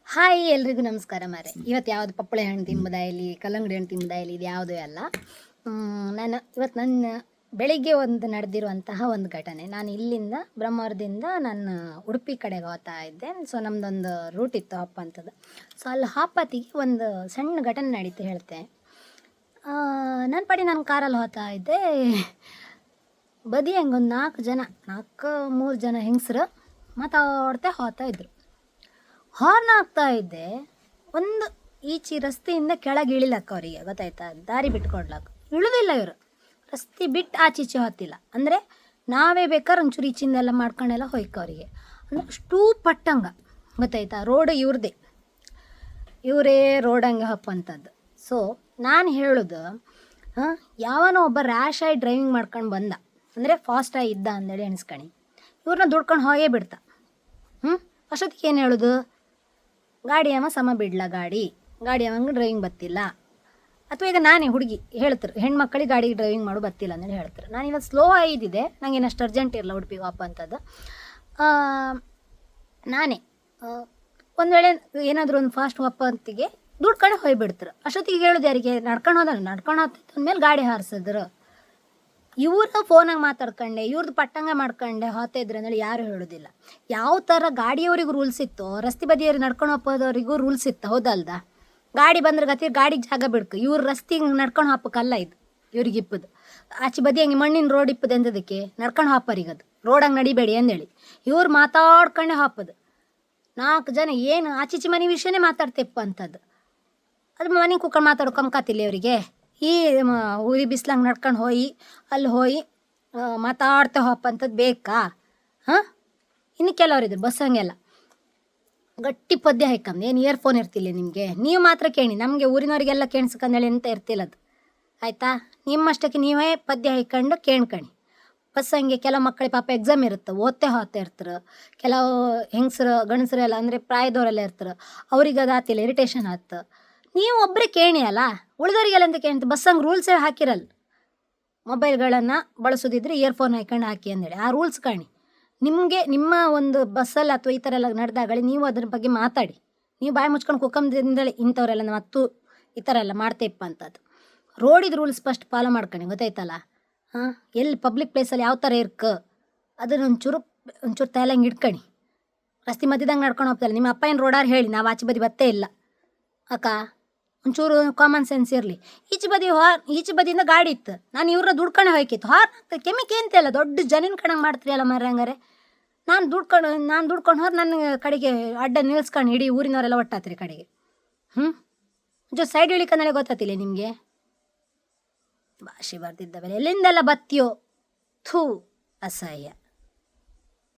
Hi ಎಲ್ರಿಗೂ ನಮಸ್ಕಾರ ಮಾರೆ. ಇವತ್ತು ಯಾವುದು ಪಪ್ಪಳೆ ಹಣ್ಣು ತಿಂಬುದಾಗಲಿ ಕಲ್ಲಂಗಡಿ ಹಣ್ಣು ತಿಂಬುದಾಗಲಿ ಇದು ಯಾವುದೂ ಅಲ್ಲ. ನನ್ನ ಬೆಳಿಗ್ಗೆ ಒಂದು ನಡೆದಿರುವಂತಹ ಒಂದು ಘಟನೆ. ನಾನು ಇಲ್ಲಿಂದ ಬ್ರಹ್ಮಾವರದಿಂದ ನಾನು ಉಡುಪಿ ಕಡೆಗೆ ಹೋಗ್ತಾ ಇದ್ದೆ. ಸೊ ನಮ್ಮದೊಂದು ರೂಟ್ ಇತ್ತು ಹಾಪ್ ಅಂತದ್ದು. ಸೊ ಅಲ್ಲಿ ಹಾಪತ್ತಿಗೆ ಒಂದು ಸಣ್ಣ ಘಟನೆ ನಡೀತು ಹೇಳ್ತೆ. ನನ್ನ ಪಾಡಿ ನಾನು ಕಾರಲ್ಲಿ ಹೋಗ್ತಾ ಇದ್ದೆ. ಬದಿ ಹಂಗೆ ಒಂದು 3 ಜನ ಹೆಂಗಸರು ಮಾತಾಡ್ತಾ ಹೋಗ್ತಾ ಇದ್ರು. ಹಾರ್ನ್ ಆಗ್ತಾ ಇದ್ದೆ. ಒಂದು ಈಚೆ ರಸ್ತೆಯಿಂದ ಕೆಳಗೆ ಇಳಿಲಕ್ಕ ಅವರಿಗೆ ಗೊತ್ತಾಯ್ತಾ, ದಾರಿ ಬಿಟ್ಕೊಡ್ಲಕ್ಕ ಇಳಿದಿಲ್ಲ ಇವರು. ರಸ್ತೆ ಬಿಟ್ಟು ಆಚೀಚೆ ಹೊತ್ತಿಲ್ಲ ಅಂದರೆ ನಾವೇ ಬೇಕಾದ್ರೆ ಒಂಚೂರು ಈಚಿಂದೆಲ್ಲ ಮಾಡ್ಕೊಂಡೆಲ್ಲ ಹೋಯ್ಕ ಅವರಿಗೆ. ಅಂದರೆ ಅಷ್ಟೂ ಪಟ್ಟಂಗ ಗೊತ್ತಾಯ್ತಾ, ರೋಡ್ ಇವ್ರದ್ದೇ, ಇವರೇ ರೋಡಂಗೆ ಹಪ್ಪಂಥದ್ದು. ಸೊ ನಾನು ಹೇಳೋದು, ಯಾವನೋ ಒಬ್ಬ ರ್ಯಾಶ್ ಆಗಿ ಡ್ರೈವಿಂಗ್ ಮಾಡ್ಕೊಂಡು ಬಂದ ಅಂದರೆ ಫಾಸ್ಟಾಗಿ ಇದ್ದ ಅಂದೇಳಿ ಎಣಿಸ್ಕಣಿ, ಇವ್ರನ್ನ ದುಡ್ಕೊಂಡು ಹೋಗೇ ಬಿಡ್ತಾ. ಅಷ್ಟೊತ್ತಿಗೆ ಏನು ಹೇಳೋದು, ಗಾಡಿ ಅವ ಸಮ ಬಿಡ್ಲ, ಗಾಡಿ ಅವಂಗೆ ಡ್ರೈವಿಂಗ್ ಬತ್ತಿಲ್ಲ. ಅಥವಾ ಈಗ ನಾನೇ ಹುಡುಗಿ ಹೇಳ್ತಾರೆ, ಹೆಣ್ಮಕ್ಳಿಗೆ ಗಾಡಿ ಡ್ರೈವಿಂಗ್ ಮಾಡು ಬತ್ತಿಲ್ಲ ಅಂತೇಳಿ ಹೇಳ್ತಾರೆ. ನಾನು ಇವತ್ತು ಸ್ಲೋ ಆಗಿದ್ದಿದೆ, ನನಗೇನು ಅಷ್ಟು ಅರ್ಜೆಂಟ್ ಇರಲ್ಲ ಉಡುಪಿಗೆ ವಾಪ ಅಂತದ್ದು. ನಾನೇ ಒಂದು ವೇಳೆ ಏನಾದರೂ ಒಂದು ಫಾಸ್ಟ್ ವಾಪ ಅಂತಿಗೆ ದುಡ್ಕೊಂಡು ಹೋಗಿಬಿಡ್ತಾರೆ. ಅಷ್ಟೊತ್ತಿಗೆ ಹೇಳೋದು ಯಾರಿಗೆ, ನಡ್ಕೊಂಡು ಹೋದ್ಮೇಲೆ ಗಾಡಿ ಹಾರಿಸಿದ್ರು. ಇವ್ರ ಫೋನಾಗ ಮಾತಾಡ್ಕೊಂಡೆ ಇವ್ರದ್ದು ಪಟ್ಟಂಗ ಮಾಡ್ಕೊಂಡೆ ಹೋಗ್ತಾ ಇದ್ರೆ ಅಂದೇಳಿ ಯಾರು ಹೇಳೋದಿಲ್ಲ. ಯಾವ ಥರ ಗಾಡಿಯವ್ರಿಗೂ ರೂಲ್ಸ್ ಇತ್ತು, ರಸ್ತೆ ಬದಿಯವ್ರಿಗೆ ನಡ್ಕೊಂಡು ಹೋಗೋದವ್ರಿಗೂ ರೂಲ್ಸ್ ಇತ್ತು, ಹೌದಲ್ದ? ಗಾಡಿ ಬಂದ್ರೆ ಗತಿ ಗಾಡಿಗೆ ಜಾಗ ಬಿಡ್ಕು, ಇವ್ರು ರಸ್ತೆಗೆ ನಡ್ಕೊಂಡು ಹಾಪಕ್ಕಲ್ಲ ಇದು ಇವ್ರಿಗೆ ಇಪ್ಪದು. ಆಚೆ ಬದಿ ಹಂಗೆ ಮಣ್ಣಿನ ರೋಡ್ ಇಪ್ಪದು ಎಂದದಕ್ಕೆ ನಡ್ಕೊಂಡು ಹಾಪರಿಗದು, ರೋಡಂಗೆ ನಡಿಬೇಡಿ ಅಂದೇಳಿ ಇವ್ರು ಮಾತಾಡ್ಕೊಂಡೆ ಹಾಪದು. 4 ಜನ ಏನು ಆಚೀಚೆ ಮನೆ ವಿಷಯನೇ ಮಾತಾಡ್ತಿಪ್ಪ ಅಂಥದ್ದು. ಅದು ಮನೆಗೆ ಕುತ್ಕೊಂಡು ಮಾತಾಡೋ ಕಮ್ಕಾತಿಲ್ಲ ಅವರಿಗೆ. ಈ ಉರಿ ಬಿಸ್ಲಂಗೆ ನಡ್ಕೊಂಡು ಅಲ್ಲಿ ಮಾತಾಡ್ತಾ ಹೋಪಂಥದ್ದು ಬೇಕಾ? ಇನ್ನು ಕೆಲವರಿದ್ರು ಬಸ್ ಹಂಗೆಲ್ಲ ಗಟ್ಟಿ ಪದ್ಯ ಹಾಕಂದು, ಏನು ಇಯರ್ಫೋನ್ ಇರ್ತಿಲ್ಲ ನಿಮಗೆ, ನೀವು ಮಾತ್ರ ಕೇಳಿ, ನಮಗೆ ಊರಿನವರಿಗೆಲ್ಲ ಕೇಣಿಸ್ಕೊಂಡೇಳಿ ಎಂತ ಇರ್ತಿಲ್ಲ ಅದು, ಆಯಿತಾ? ನಿಮ್ಮಷ್ಟಕ್ಕೆ ನೀವೇ ಪದ್ಯ ಹಾಕ್ಕೊಂಡು ಕೇಳ್ಕಣಿ. ಬಸ್ ಹಂಗೆ ಕೆಲವು ಮಕ್ಕಳಿಗೆ ಪಾಪ ಎಕ್ಸಾಮ್ ಇರುತ್ತೆ, ಹೋಗ್ತಾ ಇರ್ತಾರೆ. ಕೆಲವು ಹೆಂಗಸರು ಗಂಡಸರು ಎಲ್ಲ ಅಂದರೆ ಪ್ರಾಯದವರೆಲ್ಲ ಇರ್ತಾರೆ, ಅವ್ರಿಗೆ ಅದು ಆತಿಲ್ಲ, ಇರಿಟೇಷನ್ ಆಯ್ತು. ನೀವು ಒಬ್ಬರೇ ಕೇಳಿ ಅಲ್ಲ, ಉಳಿದವರಿಗೆಲ್ಲ ಅಂತ ಕೇಳ್ತು. ಬಸ್ ಹಂಗೆ ರೂಲ್ಸೇ ಹಾಕಿರಲ್ಲ, ಮೊಬೈಲ್ಗಳನ್ನು ಬಳಸೋದಿದ್ರೆ ಇಯರ್ಫೋನ್ ಹಾಕ್ಕೊಂಡು ಹಾಕಿ ಅಂದೇಳಿ ಆ ರೂಲ್ಸ್ ಕಾಣಿ. ನಿಮಗೆ ನಿಮ್ಮ ಒಂದು ಬಸ್ಸಲ್ಲಿ ಅಥವಾ ಈ ಥರ ಎಲ್ಲ ನಡೆದಾಗಲಿ ನೀವು ಅದ್ರ ಬಗ್ಗೆ ಮಾತಾಡಿ. ನೀವು ಬಾಯಿ ಮುಚ್ಕೊಂಡು ಕುಕ್ಕಂದಿಂದಲೇ ಇಂಥವರೆಲ್ಲ ಮತ್ತು ಈ ಥರ ಎಲ್ಲ ಮಾಡ್ತೇಪ್ಪ ಅಂತದ್ದು. ರೋಡಿದ ರೂಲ್ಸ್ ಫಸ್ಟ್ ಫಾಲೋ ಮಾಡ್ಕೊಂಡು ಗೊತ್ತಾಯ್ತಲ್ಲ. ಎಲ್ಲಿ ಪಬ್ಲಿಕ್ ಪ್ಲೇಸಲ್ಲಿ ಯಾವ ಥರ ಅದನ್ನು ಒಂಚೂರು ತಲೆಂಗೆ ಇಟ್ಕಣಿ. ರಸ್ತೆ ಮಧ್ಯದಂಗೆ ನಡ್ಕೊಂಡು ಹೋಗ್ತಲ್ಲ, ನಿಮ್ಮ ಅಪ್ಪ ಏನು ರೋಡಾರು ಹೇಳಿ ನಾವು ಆಚೆ ಬದಿ ಬತ್ತೇ ಇಲ್ಲ ಅಕ್ಕ, ಒಂಚೂರು ಕಾಮನ್ ಸೆನ್ಸ್ ಇರಲಿ. ಈಚೆ ಬದಿಯಿಂದ ಗಾಡಿ ಇತ್ತು, ನಾನು ಇವ್ರ ದುಡ್ಕೊಂಡು ಹೋಯ್ಕಿತ್ತು, ಆಗ್ತದೆ ಕೆಮಿಕೆ ಅಂತೆಲ್ಲ ದೊಡ್ಡ ಜನಿನ ಕಣಂಗೆ ಮಾಡ್ತೀರಿ ಅಲ್ಲ ಮರ. ಹಂಗಾರೆ ನಾನು ದುಡ್ಕೊಂಡು ನನ್ನ ಕಡೆಗೆ ಅಡ್ಡ ನಿಲ್ಸ್ಕೊಂಡು ಇಡೀ ಊರಿನವರೆಲ್ಲ ಒಟ್ಟಾತ್ರಿ ಕಡೆಗೆ. ಸೈಡ್ ಇಳಿಕಂದ್ರೆ ಗೊತ್ತಾತಿಲ್ಲ ನಿಮಗೆ, ಭಾಷೆ ಬರ್ತಿದ್ದವೆಲ್ಲ ಎಲ್ಲಿಂದೆಲ್ಲ ಬತ್ತಿಯೋ, ಥೂ ಅಸಹ್ಯ.